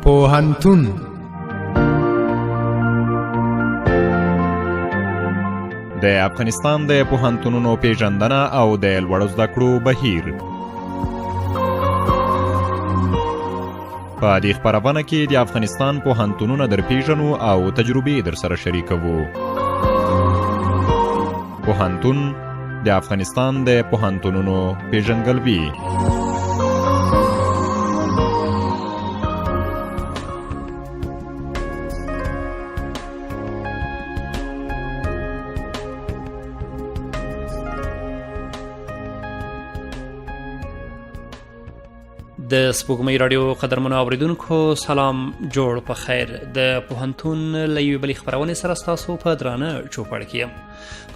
پوهنتون د افغانستان د پوهنتونونو پیژندنه او د لوړو زده کړو بهیر. په دې خپرونه کې د افغانستان پوهنتونونه در پیژنو او تجربې در سره شریکوو. پوهنتون د افغانستان د پوهنتونونو پیژندګلوي. د سپوږمۍ راډیو قدرمنو اوریدونکو سلام جوړ په خیر. د پوهنتون له یوې بلې خپرونې سره ستاسو په درانه چوپړ کې یم.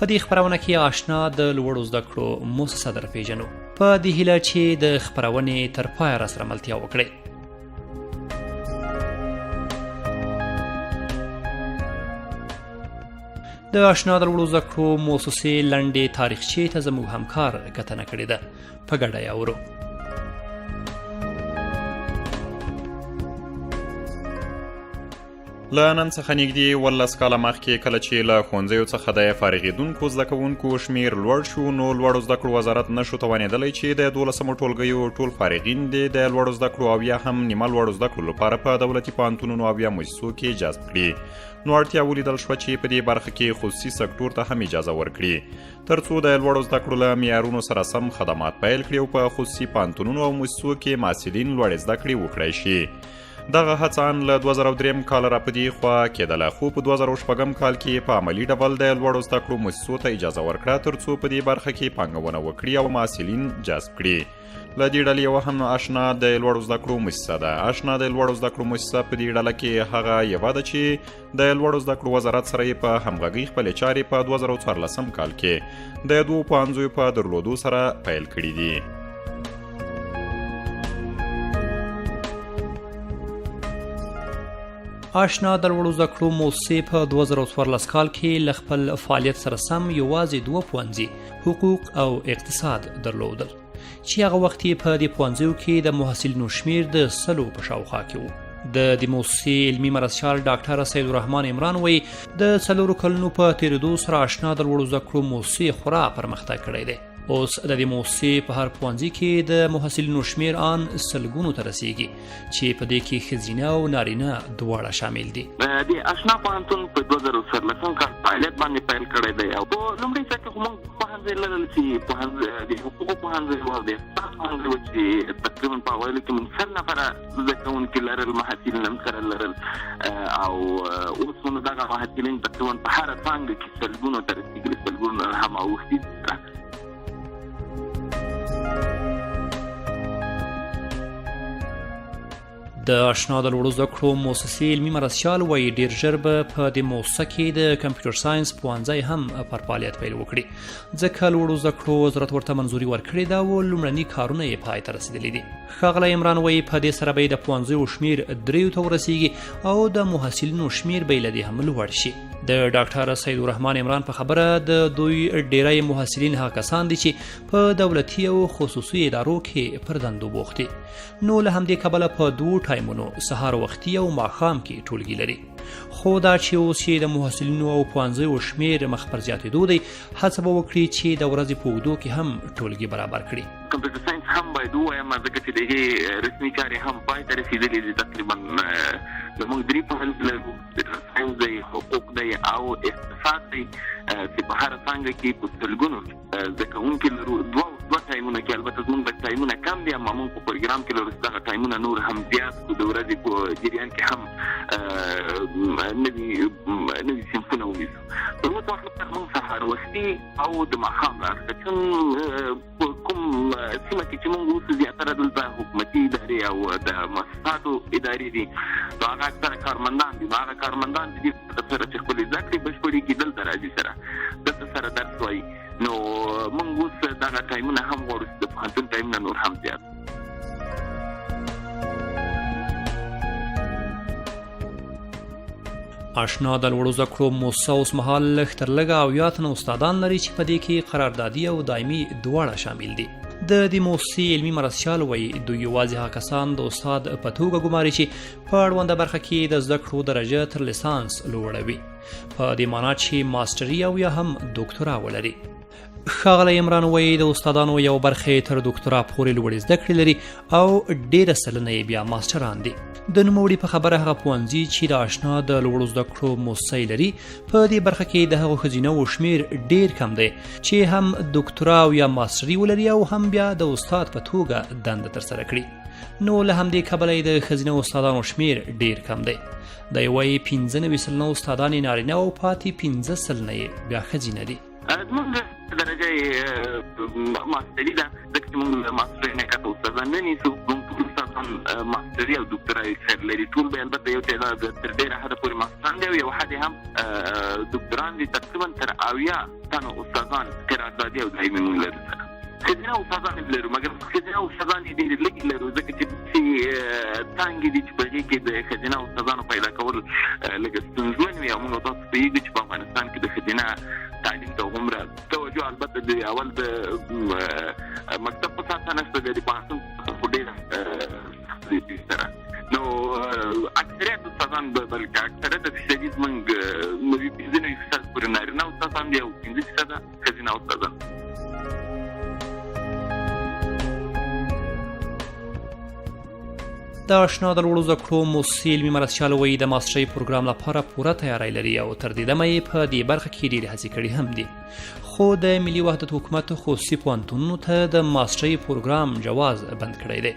په دې خپرونه کې آشنا د لوړو زده کړو مؤسسه در پیژنو په دې هیله چې د خپرونې تر پایه راسره ملتیا وکړئ. د آشنا د لوړو زده کړو مؤسسې لنډې تاریخچې ته زموږ همکار کتنه کړې ده. په ګډه یې اورو. له نن څخه نږدې 18 کاله مخکې کله چې له ښوونځیو څخه د فارغېدونکو زده کوونکو شمېر لوړ شو، نو لوړو زده کړو وزارت نشو توانېدلی چې د 12مو ټولګیو ټول فارغین دې د لوړو زده کړو او یا هم نیمه لوړو زده کړو لپاره په دولتي پوهنتونونو او یا مؤسسو کې جذب کړي. نو اړتیا ولیدل شوه چې په دې برخه کې خصوصي سکتور ته هم اجازه ورکړي تر څو د لوړو زده کړو له معیارونو سره سم خدمات پیل کړي او په خصوصي پوهنتونونو او مؤسسو کې محصلین لوړې زده کړې وکړی شي. دغه هڅان له 2003 کال را په دې خوا کېدله، خو په 2006 کال کې په عملي ډول د لوړو زده کړو مؤسسو ته اجازه ورکړه تر څو په دې برخه کې پانګونه وکړي او محصلین جذب کړي. له دې ډلې یوه هم آشنا د لوړو زده کړو مؤسسه ده. آشنا د لوړو زده کړو مؤسسه په دې ډله کې هغه یوه ده چې د لوړو زده کړو وزارت سره یې په همغږۍ خپلې چارې په 2014 کال کې د 2 پوهنځیو په درلودو سره پیل کړي دي. آشنا د لوړو زده کړو مؤسسې په 2014 کال کې له خپل فعالیت سره سم یوازې 2 پوهنځي حقوق او اقتصاد درلودل چې هغه وخت یې په دې پوهنځیو کې د محصلینو شمیر د 100 په شاوخوا کې و. د دې مؤسسې علمي مرستیال ډاکټر سید الرحمن عمران وایي د 4 کلونو په تېرېدو سره آشنا د لوړو زده کړو مؤسسې خورا پرمختګ کړی دی. اوس د دې مؤسسې په هر پوهنځي کې د محصلینو شمیر ان سلګونو ته رسیږي چې په دې کې ښځینه او نارینه دواړه شامل دي. د آشنا پوهنتون په 2014 کال فعالیت باندې پیل کړی دی او په لومړي ځل کې موږ پوهنځي لرل چې د حقوقو پوهنځي او د اقتصاد پوهنځي و چې تقریبا په اوایلو کې موږ 100 نفره زده کوونکي لرل، محصلین هم سره لرل او اوس موږ دغه محصلین تقریبا په هره څانګه کې سلګونو ته رسیږي، سلګونو هم اوښتي. د آشنا د لوړو زده کړو مؤسسې علمي مرستیال وایي ډېر ژر به په دې مؤسسه کې د کمپیوټر ساینس پوهنځی هم پر فعالیت پیل وکړي ځکه لوړو زده کړو وزارت ورته منظوري ورکړې ده او لومړني کارونه یې پای ته رسېدلي دي. ښاغلی عمران وایي په دې سره به یې د پوهنځیو شمیر 3 ته ورسیږي او د محصلینو شمیر به یې له دې هم لوړ شي. د ډاکټر سید الرحمن عمران په خبره د دوی ډیری محصلین هغه کسان دي چې په دولتي او خصوصي ادارو کې پر دندو بوخت دي. نو له همدې کبله په 2 ټایمونو سهار وختي او ماښام کې ټولګي لري. خو دا چې اوس یې د محصلینو او پوهنځیو شمیر مخ پر زیاتېدو دی، هڅه به وکړي چې د ورځې په اوږدو کې هم ټولګي برابر کړي. کمپیوټر ساینس هم باید ووایم ځکه چې دغه رسمي چارې هم پای ته رسېدلې دي. تقریبا زموږ 3 پوهنځي لرو، ساینس دی، حقوق دی او اقتصاد دی چې په هره څانګه کې په سلګونو زده کوونکي لرو. 2 ټایمونه کې البته زموږ د ټایمونه کم دي اما موږ په پروګرام کې لرو دغه ټایمونه نور هم زیات د ورځې په جریان کې هم نوي صنفونه ولیدو. په اوس وخت کې موږ سهار وختي او د ماښام راځي کوم سیمه کې چې موږ اوس زیاتره دلته حکومتي ادارې او د مؤسساتو ادارې دي، نو هغه اکثره کارمندان دي. هغه کارمندان دي سره چې خپلې زده کړې بشپړې کړي دلته راځي دلته سره درس وایي. نو موږ اوس دغه ټایمونه هم غواړو چې د پوهنتون ټایمونه نور هم زیات. آشنا د لوړو زده کړو مؤسسه اوس مهال لږ تر لږه 80 تنه استادان لري چې په دې کې قراردادي او دایمي دواړه شامل دي. د موسسې علمي مرستیال وایي دوی یوازې هغه کسان د استاد په توګه ګماري چې په اړونده برخه کې د زده کړو درجه تر لیسانس لوړوي، په دې معنا چې ماسټري او یا هم دوکتورا ولري. ښاغلی عمران وایي د استادانو یو برخه تر دوکتورا پورې لوړې زده کړې لري او ډېره سلنه یې بیا ماسټران دي. د نوموړي په خبره هغه پوهنځي چې د آشنا د لوړو زده کړو موسسې لري په دې برخه کې د هغو ښځینهو شمېر ډېر کم دی چې هم دوکتورا او یا ماسټري ولري او هم بیا د استاد په توګه دنده ترسره کړي. نو له همدې کبله یې د ښځینهو استادانو شمېر ډېر کم دی. دی وایي 95 سلنه استادان یې نارینه او پاتې 15 سلنه یې بیا ښځینه دي. زمونږ درجه ماستري ده، ځکه چې موږ ماستري نه کاته استادان نه نیسو، موږ ټول استادان ماستري او دوکتورا اکثر لري. ټول به البته یو تعداد تر ډېره حده پورې ماستران دي او یو حد هم دوکتوران دي. تقریبا تر 80 تنه استادان قراردادي او دایمي موږ لرو سره. ښځینه استادان لرو، مګر ښځینه استادان یې ډېرې لږې لرو، ځکه چې څانګې دي چې په هغې کې د ښځینه استادانو پیدا کول لږ ستونزمن وي. او موږ تاسو پوهېږو چې په افغانستان کې د ښځینه تعلیم ته هومره توجه البته د اول د مکتب په ساته نشته، د پوهنتون په ډېره سره. نو اکثریت استادان بلکې اکثریت فیصدي زموږ 95% پورې نارینه استادان دي او 15% ښځینه استادان. د آشنا د لوړو زده کړو موسسې علمي مرستیال وایي د ماسټرۍ پروګرام لپاره پوره تیاری لري او تر دې دمه یې په دې برخه کې ډېرې هڅې کړې هم دي. خو د ملي وحدت حکومت خصوصي پوهنتونونو ته د ماسټرۍ پروګرام جواز بند کړی دی.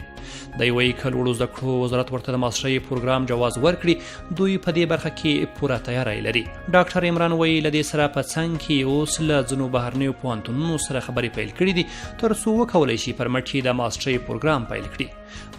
دی وایي که لوړو زده کړو وزارت ورته د ماسټرۍ پروګرام جواز ورکړي دوی په دې برخه کې پوره تیاری لري. ډاکټر عمران وایي له دې سره په څنګ کې اوس له ځینو بهرنیو پوهنتونونو سره خبرې پیل کړي دي تر څو وکولی شي پر مټ د ماسټرۍ پروګرام پیل کړي،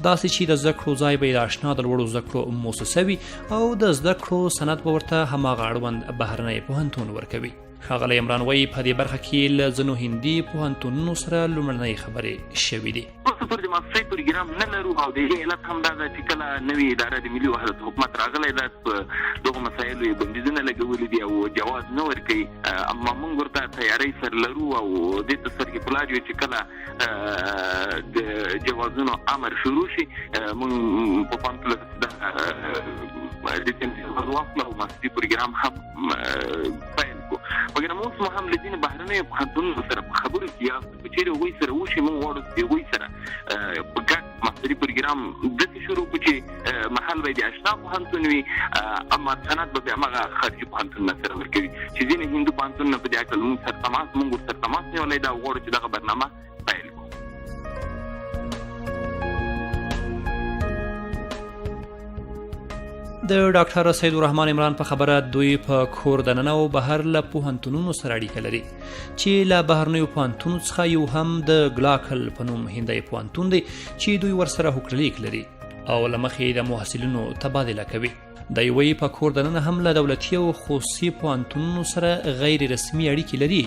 داسې چې د زده کړو ځای به د آشنا د لوړو زده کړو موسسه وي او د زده کړو سند به ورته هماغه اړوند بهرنی پوهنتون ورکوي. ښاغلی عمران وایي په دې برخه کې له ځینو هندي پوهنتونونو سره لومړنۍ خبرې شوي دي. اوس پر د ماسټرۍ پروګرام نه لرو او د هغې علت هم دا ده چې کله نوې اداره د ملي وحدت حکومت راغلی ده په دغو مسایلو یې بندیزونه لګولي دي او جواز نه ورکوي. اما موږ ورته تیاری سره لرو او دې ته سترګې په لار یو چې کله د جوازونو امر شروع شي موږ په پوهنتون د تنظیم واخلو او ماسټرۍ پروګرام هم پیل کړو. مګر موږ هم له ځینې بهرنیو پوهنتونونو سره په خبرو کې یاست، که چېرې هغوی سره وشي موږ غواړو چې هغوی سره په ګډ ماسټرۍ پروګرام داسې شروع کړو چې محل به یې د اشنا پوهنتون وي اما سند به بیا هماغه خارجي پوهنتونونه سره ورکوي. چې ځینې هندو پوهنتونونه په دې هکله موږ ورسره تماس نیولی ده او غواړو چې دغه برنامه پیل کړو. د ډاکټر سید الرحمن عمران په خبره دوی په کور دننه او بهر له پوهنتونونو سره اړیکه لري چې له بهرنیو پوهنتونو څخه یو هم د ګلاکل په نوم هندی پوهنتون دی چې دوی ورسره هوکړلیک لري او له مخې د محصلینو تبادله کوي. د یوې په کور دننه هم له دولتي او خصوصي پوهنتونونو سره غیر رسمي اړیکې لري،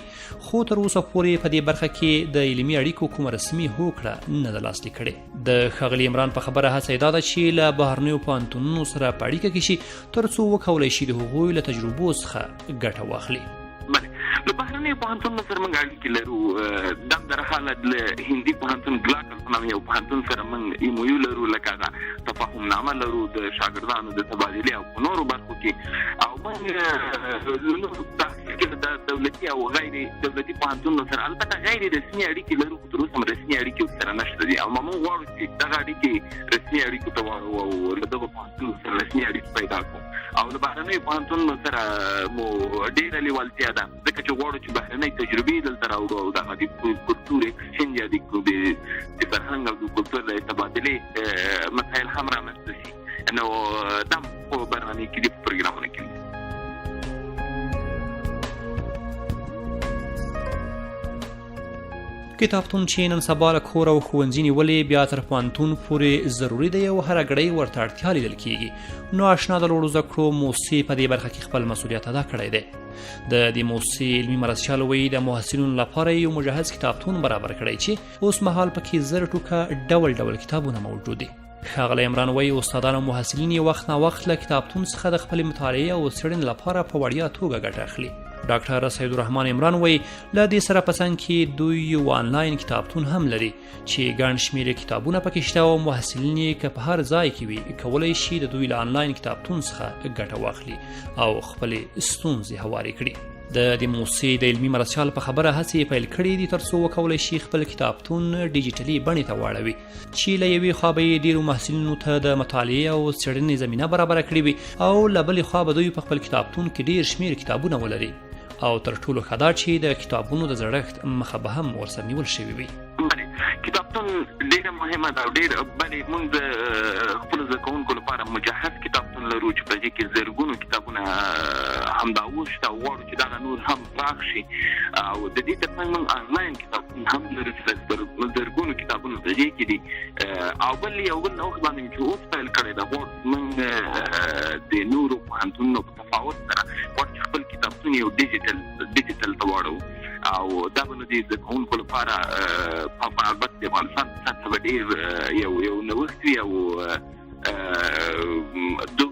خو تر اوسه پورې په دې برخه کې د علمي اړیکو کومه رسمي هوکړه نه ده لاسلیک کړې. د ښاغلي عمران په خبره هڅه دا ده چې له بهرنیو پوهنتونونو سره په اړیکه کې شي تر څو وکولی شي د هغوی له تجربو څخه ګټه واخلي. له بهرنیو پوهنتونونو سره موږ اړیکې لرو. دا در حاله له هندي پوهنتون ګلاکل په نام یو پوهنتون سره موږ ایمویو لرو، لکه هغه تفاهم نامه لرو د شاګردانو د تبادلې او په نورو برخو کې. او موږ د دولتي او غیر دولتي پوهنتونونو سره البته غیر رسمي اړیکې لرو، خو تر اوسه رسمي اړیکې ورسره نشته دي. او موږ غواړو چې دغه اړیکې رسمي اړیکو ته واړو او له دغو پوهنتونونو سره رسمي اړیکې پیدا کړو. او له بهرنیو پوهنتونونو سره مو ډېره لیوالتیا ده، ځکه چې غواړو چې بهرنۍ تجربې دلته راوړو او دغه د کلتور اکسچینج یا د فرهنګ او د کلتور د تبادلې مسایل هم رامنځته شي. نو دا په برنامې کې دي، په پروګرامونو کې. کتابتون چې نن سبا له کور او ښوونځي نیولې بیا تر پوهنتون پورې ضروري دی او هره ګړۍ ورته اړتیا لیدل کېږي. نو آشنا د لوړو زده کړو موسسې په دې برخه کې خپل مسؤلیت ادا کړی دی. د دې موسسې علمي مرستیال وایي د محصلینو لپاره یو مجهز کتابتون برابر کړی چې اوس مهال پکې زر ټوکه ډول ډول کتابونه موجود دي. ښاغلی عمران وایي استادان او محصلین یې وخت نا وخت له کتابتون څخه د خپلې مطالعې او څېړنې لپاره په وړیا توګه ګټه اخلي. ډاکټر سید الرحمن عمران وایي له دې سره په څنګ کې دوی یو آنلاین کتابتون هم لري چې ګڼ شمېر کتابونه پکې شته او محصلین یې که په هر ځای کې وي کولی شي د دوی له آنلاین کتابتون څخه ګټه واخلي او خپلې ستونزې هوارې کړي. د موسسې د علمي مرستیال په خبره هڅې پیل کړي دي ترڅو وکولی شي خپل کتابتون ډیجیټلي بڼې ته واړوي چې له یوې خوا به یې ډېرو محصلینو ته د مطالعې او څېړنې زمینه برابره کړې وي او له بلې خوا به دوی په خپل کتابتون کې ډېر شمېر کتابونه ولري او تر ټولو ښه دا چې د کتابونو د زړښت مخه به هم ورسره نیول شوې وي. کتابتون ډېره مهمه ده او ډېر بلې موږ د خپلو زده کوونکو لپاره مجهز کتابتون لرو چې په دې کې زرګونو کتابونه همدا اوس شته او غواړو چې دغه نور هم پراخ شي او د دې ترڅنګ موږ آنلاین کتابتون هم لرو چې زرګونو کتابونه په دې کې دي او بل یو بل نوښت باندې چې اوس پیل کړی ده غواړو موږ د نورو پوهنتونونو په تفاوت سره غواړو چې خپل کتابتون یو ډیجیټل ته واړو او دا به نو د زده کوونکو لپاره په البته د افغانستان په سطحه به ډېر یو نوښت وي او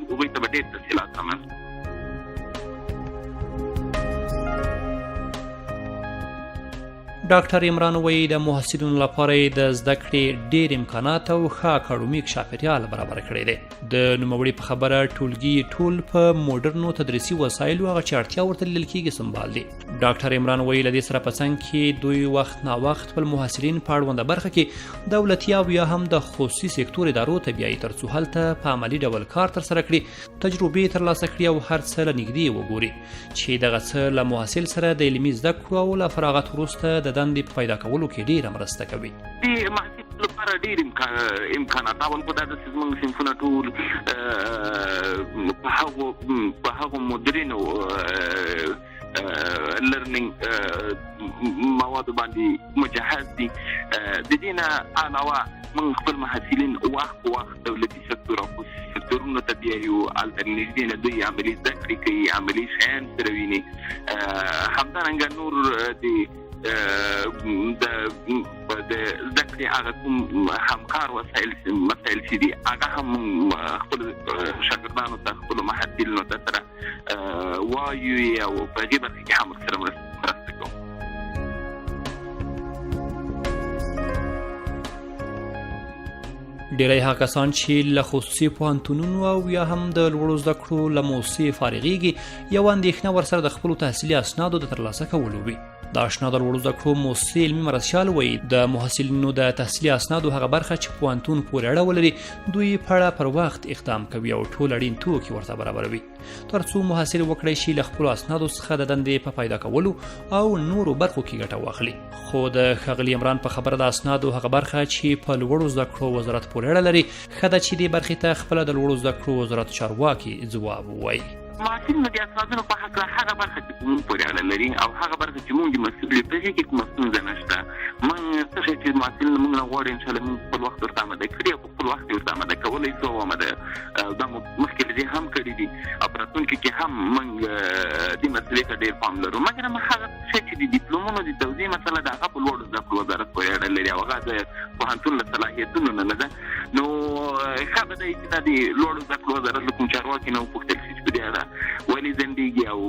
هغوی ته به ډېر تسهیلات رامنځته. ډاکټر عمران وایي د محصلینو لپاره د زده کړې ډېر امکانات او ښه اکاډمیک چاپېریال برابر کړی دی. د نوموړي په خبره ټولګي ټول په موډرنو تدریسي وسایلو هغه چې اړتیا ورته لیدل کېږي سمبال دي. ډاکټر عمران وایي له دې سره په څنګ کې دوی وخت ناوخت خپل محصلین په اړونده برخه کې دولتي او یا هم د خصوصي سکتور ادارو ته بیایي ترڅو هلته په عملي ډول کار ترسره کړي، تجربې ترلاسه کړي او هر څه له نږدې وګوري چې دغه څه له محصل سره د علمي زده کړو او له فراغت وروسته د دندې په پیدا کولو کې ډېره مرسته کوي. د محصل لپاره ډېر امکانات اول په دا چې موږ صنفونه ټول په هغو مدرنو لرنینګ مواد باندې مجهز دي. د دې نه علاوه موږ خپل محصلین وخت دولتي سکتور او خصوصي سکتورونو ته بیایو الټرنیټیو نه دوی عملي زده کړې کوي، عملي شیان سره ویني. همدارنګه نور د زده کړې هغه کوم همکار مسایل چې دي هغه هم خپل شاګردانو ته خپلو محصلینو ته سره وایو او په دې برخه کې هم سره مرسته کوو. ډېری هغه کسان چې له خصوصي پوهنتونونو او یا هم د لوړو زده کړو له موسسې فارغېږي یوه اندېښنه ورسره د خپلو تحصیلي اسنادو د ترلاسه کولو وي. د اشنا د لوړو زده کړو موسسې علمي مرستیال وایي د محصلینو د تحصیلي اسنادو هغه برخه چې پوهنتون پورې اړه ولري دوی پر وخت اقدام کوي او ټول اړین توکي ورته برابروي ترڅو محصل وکړی شي له خپلو اسنادو څخه د دندې په پیدا کولو او نورو برخو کې ګټه واخلي. خو د ښاغلي عمران په خبره د اسنادو هغه برخه چې په لوړو زده کړو وزارت پورې اړه لري ښه ده چې دې برخې ته خپله د لوړو زده کړو وزارت چارواکي ځواب ووایي. محصلینو د اسنادونو په هکله هغه برخه چې موږ پورې اړه لري او هغه برخه چې موږ مسؤل یو په کې کومه ستونزه نشته. موږ څه شی چې محصلین موږ نه غواړي انشاءالله موږ خپل وخت ورته اماده کړي او خپل وخت ورته اماده کولی شو او اماده دا مخکې دې هم کړي دي او په راتلونکي کې هم موږ دې مسلې ته ډېر پام لرو. مګر هغه شی چې د ډیپلومونو د توزیع مسله ده هغه په لوړو زده کړو وزارت پورې اړه لري او هغه د پوهنتون له صلاحیتونو نه ده. نو ښه به دی چې دا د لوړو زده کړو وزارت له کوم چارواکي نه وپوښتل شي چې په دې اړه ولې زندګي او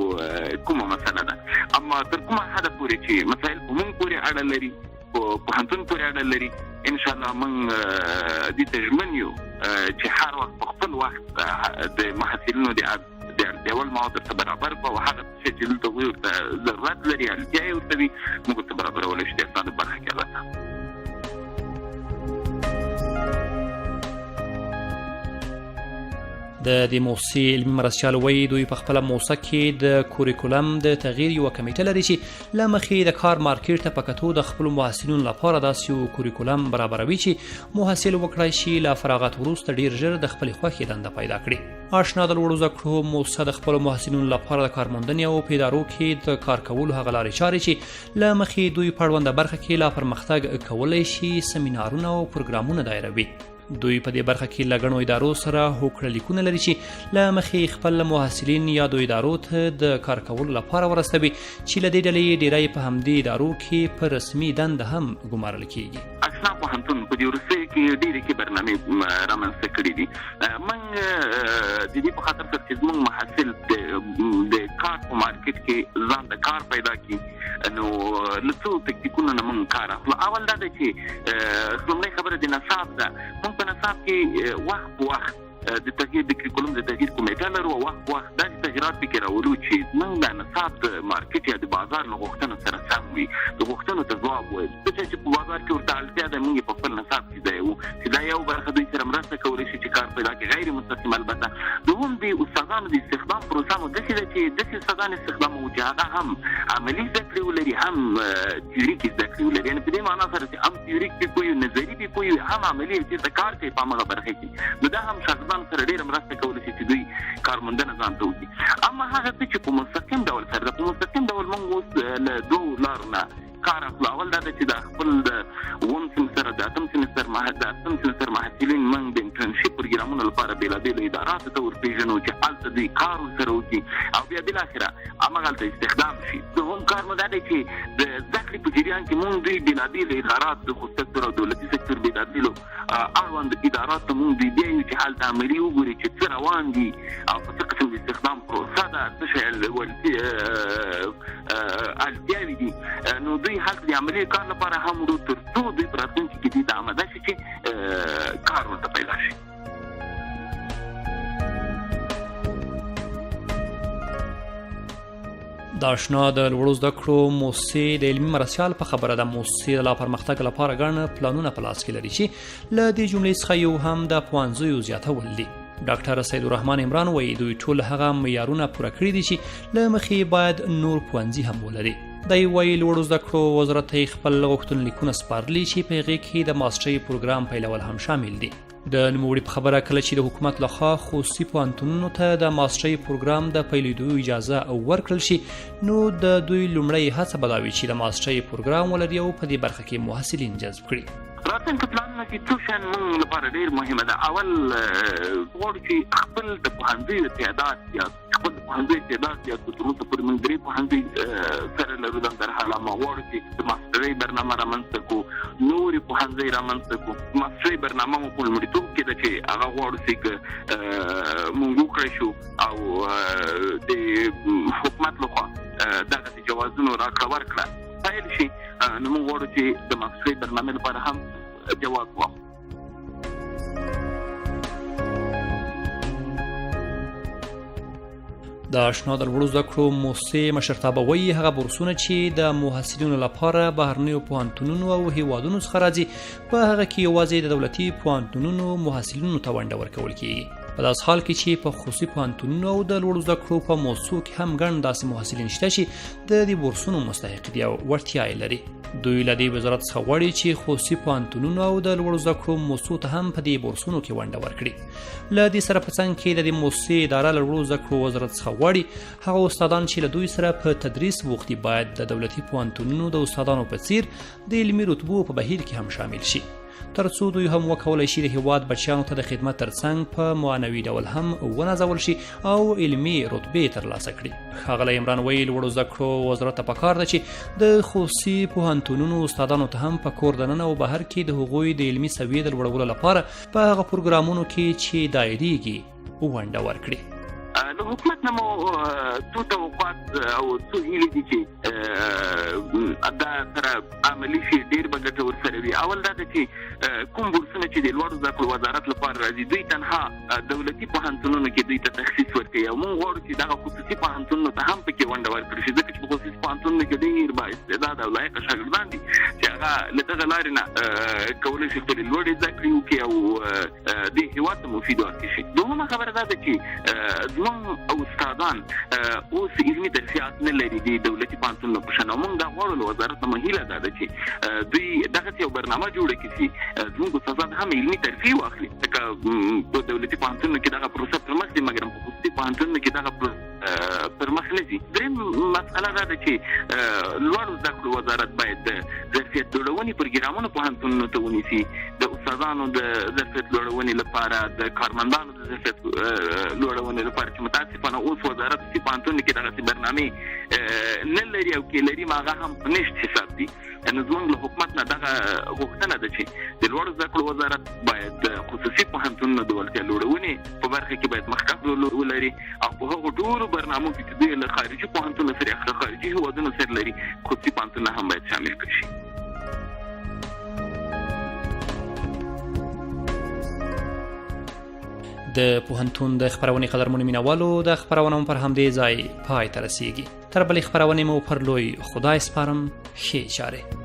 کومه مسله ده. اما تر کومه حده پورې چې مسایل په موږ پورې اړه لري په پوهنتون پورې اړه لري انشاءالله موږ دې ته ژمن یو چې هر وخت په خپل وخت د محصلینو د اړتیاوړ مواد ورته برابر کړو او هغه څه چې دلته هغوی ورته ضرورت لري اړتیا یې ورته وي موږ ورته برابرولی شو د اسنادو برخه کې البته. د موسسې علمي مرستیال وایي دوی په خپله موسسه کې د کوریکولم د تغییر یوه کمیټه لري چې له مخې د کار مارکیټ ته په کتو د خپلو محصلینو لپاره داسې یو کوریکولم برابروي چې محصل وکړی شي له فراغت وروسته ډېر ژر د خپلې خوښې دنده پیدا کړي. اشنا د لوړو زده کړو موسسه د خپلو محصلینو لپاره د کارموندنې او په ادارو کې د کار کولو هغه لارې چارې چې له مخې دوی په اړونده برخه کې لا پرمختګ کولی شي سیمینارونه او پروګرامونه دایروي. دوی په دې برخه کې له ګڼو ادارو سره هوکړه لیکونه لري چې له مخې خپل محصلین یادو ادارو ته د کار کولو لپاره ورستوي چې له دې ډلې ډېری په همدې ادارو کې په رسمي دنده هم ګمارل کیږي. اشنا پوهنتون په دې وروستیو کې ډېرې ښې برنامې رامنځته کړي دي. موږ د دې په خاطر سره چې زموږ محصل د کار په مارکیټ کې ځان د کار پیدا کړي نو له څو تکتیکونو نه موږ کار اخلو. اول دا دی چې لومړۍ خبره د نصاب ده. موږ په نصاب کې وخت په وخت د تغییر د کریکولم د تغییر کمیټه لرو او وخت وخت داسې تغییرات پکې راولو چې موږ د نصاب د مارکیټ یا د بازار له غوښتنو سره سم وي، د غوښتنو ته ځواب وایي. څه چې په بازار کې ورته اړتیا ده موږ په خپل نصاب کې ځای وو چې دا یو برخه دوی سره مرسته کولی شي چې کار پیدا کړي. غیر مستقیم البته دوهم د استادانو د استخدام پروسه مو داسې ده چې داسې استادان استخدام وو چې هغه هم عملي زده کړې ولري هم تیوریکي زده کړې ولري. یعنې په دې معنا سره چې هم تیوریک پې پوه وي، نظري پې پوه وي، هم عملي چې د کار کوي په همغه برخه کې. نو دا هم شاګردان سره ډېره مرسته کولی شي چې دوی کارموندنه ځان ته وکړي. اما هغه څه چې په مستقیم ډول سره ده، په مستقیم ډول موږ اوس له دوو لارو نه کار اخلو. اول دا ده چې د خپل د اووم سمستر د اتم سمستر محصلین موږ د انټرنشپ پروګرامونو لپاره بېلابېلو اداراتو ته ورپېژنو چې هلته دوی کار ورسره وکړي او بیا بالاخره هماغلته استخدام شي. دوهم کار مو دا دی چې د زده کړې په جریان کې موږ دوی بېلابېل ادارات د خصوصي سکتور او دولتي سکتور بېلابېلو اړوند اداراتو ته موږ دوی بیایو چې هلته عملي وګوري چې څه روان دي او په څه قسم د استخدام پروسه ده، څه شی اړتیاوې دي. نو دوی هلته د عملي کار لپاره هم وړو تر څو دوی په راتلونکي کې دوی ته آماده شي چې کار ورته پیدا شي. د آشنا د لوړو زده کړو موسسې د علمي مرستیال په خبره ده موسسې د لا پرمختګ لپاره ګڼ پلانونه په لاس کې لري چې له دې جملې څخه یو هم د پوهنځیو زیاتول دي. ډاکټر سید الرحمن عمران وایي دوی ټول هغه معیارونه پوره کړي دي چې له مخې باید نور پوهنځي هم ولري. دی وایي لوړو زده کړو وزارت ته خپل غوښتنلیکونه سپارلي چې په هغې کې د ماسټرۍ پروګرام پیلول هم شامل دي. د نوموړي په خبره کله چې د حکومت لخوا خصوصي پوهنتونونو ته د ماسټرۍ پروګرام د پیلېدو اجازه ورکړل شي نو د دوی لومړۍ هڅه به دا وي چې د ماسټرۍ پروګرام ولري او په دې برخه کې محصلین جذب کړي. راتلونکي پلانونه کې څو شیان موږ لپاره ډېر مهمه ده. اول غواړو چې خپل د پوهنځیو تعداد زیات خپل د پوهنځیو تعداد زیات کړو. تر اوسه پورې موږ 3 پوهنځي سره لرو. همدارحاله ما غواړو چې د ماسټرۍ برنامه رامنځته کړو، نورې پوهنځۍ رامنځته کړو. ماسټرۍ برنامه مو په لومړیتوب کې ده چې هغه غواړو چې موږ وکړی شو او د حکومت لخوا دغسې جوازونو راکړه ورکړه پیل شي. نو موږ غواړو چې د ماسټرۍ برنامې لپاره هم جواز واخلو. د آشنا د لوړو زده کړو موسسې مشرتابه وایي هغه بورسونه چې د محصلینو لپاره بهرنیو پوهنتونونو او هیوادونو څخه راځي په هغه کې یوازې د دولتي پوهنتونونو محصلینو ته ونډه ورکول کیږي. په داسې حال کې چې په خصوصي پوهنتونونو او د لوړو زده کړو په موسسو کې هم ګڼ داسې محصلین شته چې د دې بورسونو مستحق دي او وړتیا یې لري. دوی له دې وزارت څخه غواړي چې خصوصي پوهنتونونو او د لوړو زده کړو موسسو ته هم په دې بورسونو کې ونډه ورکړي. له دې سره په څنګ کې د دې موسسې اداره له لوړو زده کړو وزارت څخه غواړي هغه استادان چې له دوی سره په تدریس بوخت دي باید د دولتي پوهنتونونو د استادانو په څیر د علمي رتبو په بهیر کې هم شامل شي تر څو دوی هم وکولای شي د هیواد بچیانو ته د خدمت ترڅنګ په معنوي ډول هم ونازول شي او علمي رتبې ترلاسه کړي. ښاغلی عمران وایي لوړو زده کړو وزارت ته پکار ده چې د خصوصي پوهنتونونو استادانو ته هم په کور دننه او بهر کې د هغوی د علمي سویې د لوړولو لپاره په هغه پروګرامونو کې چې دایریږي ونډه ورکړي. له حکومت نه مو څو توقعات او څو هیلې دي چې دا سره عملي شي ډېر به ګټه ورسره وي. اول دا ده چې کوم بورسونه چې د لوړو زده کړو وزارت لپاره راځي دوی تنها دولتي پوهنتونونو کې دوی ته تخصیص ورکوي او موږ غواړو چې دغه خصوصي پوهنتونونو ته هم پکې ونډه ورکړي شي ځکه چې په خصوصي پوهنتونونو کې ډېر با استعداده او لایقه شاګردان دي چې هغه له دغه لارې نه کولی شي خپلې لوړې زده کړې وکړي او دې هېواد ته مفید واقع شي. دوهمه خبره دا ده چې زموږ او استادان اوس علمي ترفیعات نه لري د دولتي پوهنتونونو په شان. موږ دا غواړو له وزارت نه هیله دا ده چې دوی دغسې یو برنامه جوړه کړي چې زموږ استادان هم علمي ترفیع واخلي. ځکه په دولتي پوهنتونونو کې دغه پروسه پرمخ ځي مګر په خصوصي پوهنتونونو کې دغه پرمخ نه ځي. درېیم مسئله دا ده چې لوړو زده کړو وزارت باید ظرفیت لوړونې پروګرامونه پوهنتونونو ته ونیسي، د استادانو د ظرفیت لوړونې لپاره، د کارمندانو د ظرفیت لوړونې لپاره چې متاسفانه اوس وزارت په پوهنتون کې دغه برنامه نه لري او کې لري ماغه هم نشته حساب دي. نو زموږ له حکومت نه دغه غوښتنه ده چې د لوړو زده کړو وزارت باید خصوصي پوهنتونونو د ولتیا لوړونې په برخه کې باید مخکښ ولري او په هغو ټولو برنامو کې چې دوی له خارجي پوهنتونونو سره خارجي هیوادونو سره لري خصوصي پوهنتونونه هم باید شامل کړي شي. د پوهنتون د خبرونې قدرمنو مینوالو د خبرونه پر همدې ځای پای ته رسیږي. تر بلې خبرونې مو پر لوی خدای سپارم. ښې چارې.